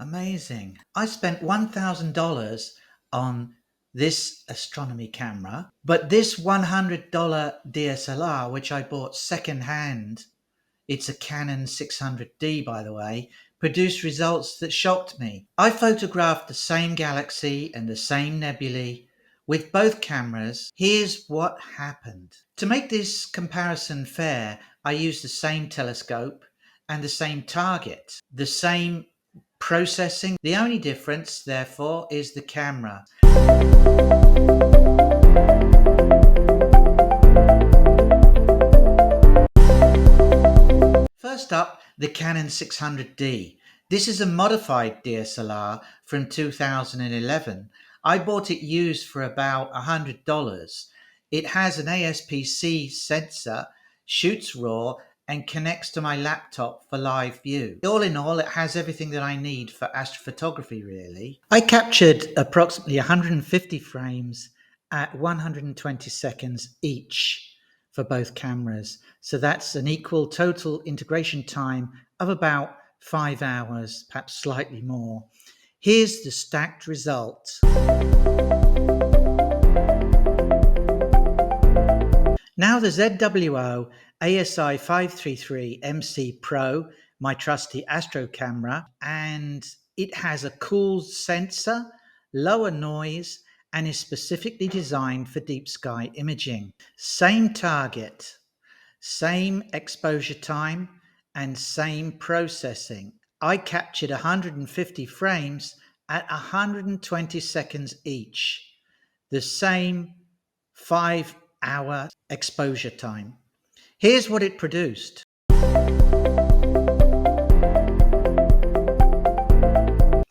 Amazing. I spent $1,000 on this astronomy camera, but this $100 DSLR, which I bought secondhand, it's a Canon 600D, by the way, produced results that shocked me. I photographed the same galaxy and the same nebulae with both cameras. Here's what happened. To make this comparison fair, I used the same telescope and the same target, the same processing. The only difference, therefore, is the camera. First up, the Canon 600D. This is a modified DSLR from 2011. I bought it used for about $100. It has an APS-C sensor, shoots RAW, and connects to my laptop for live view. All in all, it has everything that I need for astrophotography, really. I captured approximately 150 frames at 120 seconds each for both cameras. So that's an equal total integration time of about 5 hours, perhaps slightly more. Here's the stacked result. Now the ZWO ASI533MC PRO, my trusty astro camera, and it has a cool sensor, lower noise, and is specifically designed for deep sky imaging. Same target, same exposure time, and same processing. I captured 150 frames at 120 seconds each. The same 5-hour exposure time. Here's what it produced.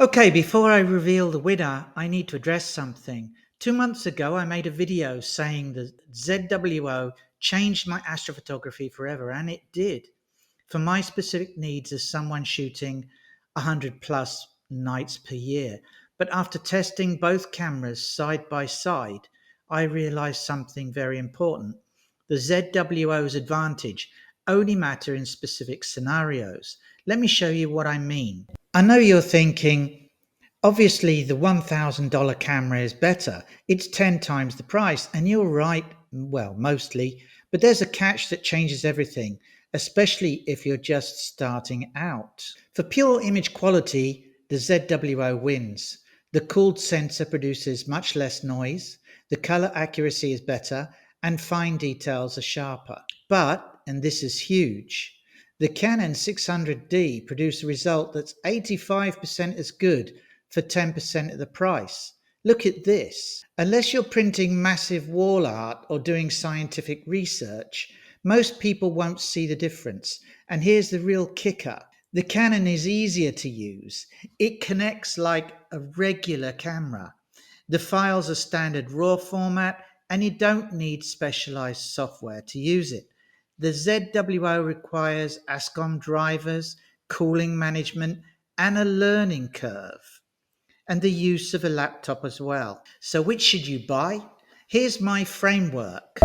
Okay, before I reveal the winner, I need to address something. 2 months ago, I made a video saying the ZWO changed my astrophotography forever, and it did. For my specific needs as someone shooting 100 plus nights per year. But after testing both cameras side by side, I realized something very important. The ZWO's advantage only matter in specific scenarios. Let me show you what I mean. I know you're thinking, obviously the $1,000 camera is better. It's 10 times the price, and you're right, well, mostly, but there's a catch that changes everything, especially if you're just starting out. For pure image quality, the ZWO wins. The cooled sensor produces much less noise, the color accuracy is better, and fine details are sharper. But, and this is huge, the Canon 600D produced a result that's 85% as good for 10% of the price. Look at this. Unless you're printing massive wall art or doing scientific research, most people won't see the difference. And here's the real kicker. The Canon is easier to use. It connects like a regular camera. The files are standard RAW format, and you don't need specialized software to use it. The ZWO requires ASCOM drivers, cooling management, and a learning curve, and the use of a laptop as well. So which should you buy? Here's my framework.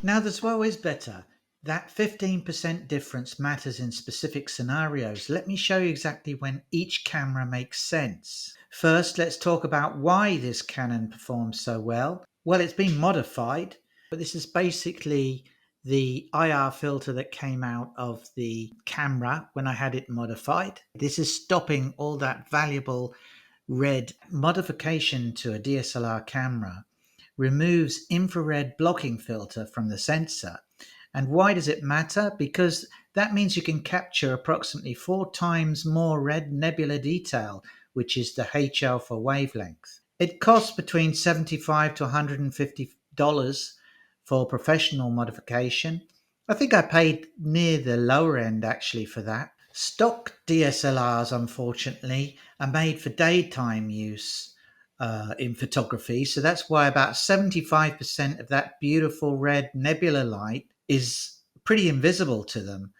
Now the ZWO is better. That 15% difference matters in specific scenarios. Let me show you exactly when each camera makes sense. First, let's talk about why this Canon performs so well. Well, it's been modified, but this is basically the IR filter that came out of the camera when I had it modified. This is stopping all that valuable red. Modification to a DSLR camera removes infrared blocking filter from the sensor. And why does it matter? Because that means you can capture approximately 4 times more red nebula detail, which is the H alpha wavelength. It costs between $75 to $150 for professional modification. I think I paid near the lower end actually for that. Stock DSLRs, unfortunately, are made for daytime use in photography. So that's why about 75% of that beautiful red nebula light is pretty invisible to them.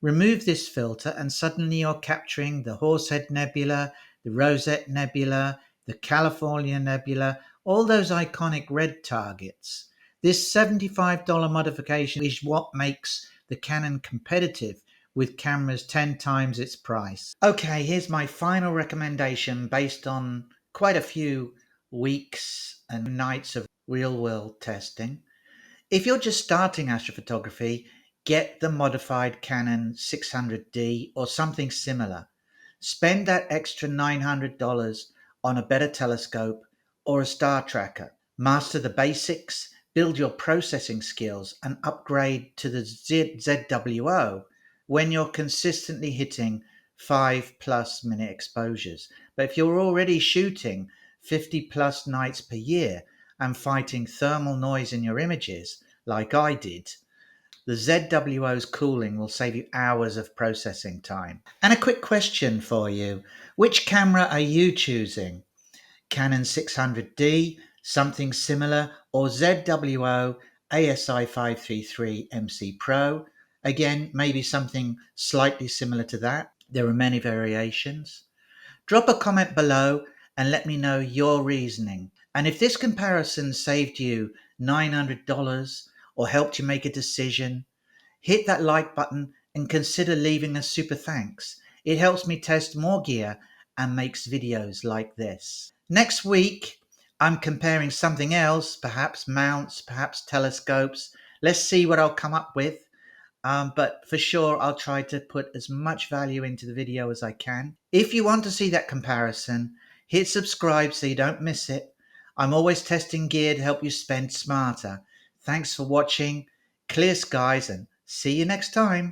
Remove this filter and suddenly you're capturing the Horsehead Nebula, the Rosette Nebula, the California Nebula, all those iconic red targets. This $75 modification is what makes the Canon competitive with cameras 10 times its price. Okay, here's my final recommendation based on quite a few weeks and nights of real world testing. If you're just starting astrophotography, get the modified Canon 600D or something similar. Spend that extra $900 on a better telescope or a star tracker. Master the basics, build your processing skills, and upgrade to the ZWO when you're consistently hitting 5+ minute exposures. But if you're already shooting 50+ nights per year and fighting thermal noise in your images, like I did, the ZWO's cooling will save you hours of processing time. And a quick question for you. Which camera are you choosing? Canon 600D, something similar, or ZWO ASI533MC PRO? Again, maybe something slightly similar to that. There are many variations. Drop a comment below and let me know your reasoning. And if this comparison saved you $900 or helped you make a decision, hit that like button and consider leaving a super thanks. It helps me test more gear and makes videos like this. Next week, I'm comparing something else, perhaps mounts, perhaps telescopes. Let's see what I'll come up with. But for sure, I'll try to put as much value into the video as I can. If you want to see that comparison, hit subscribe so you don't miss it. I'm always testing gear to help you spend smarter. Thanks for watching. Clear skies and see you next time.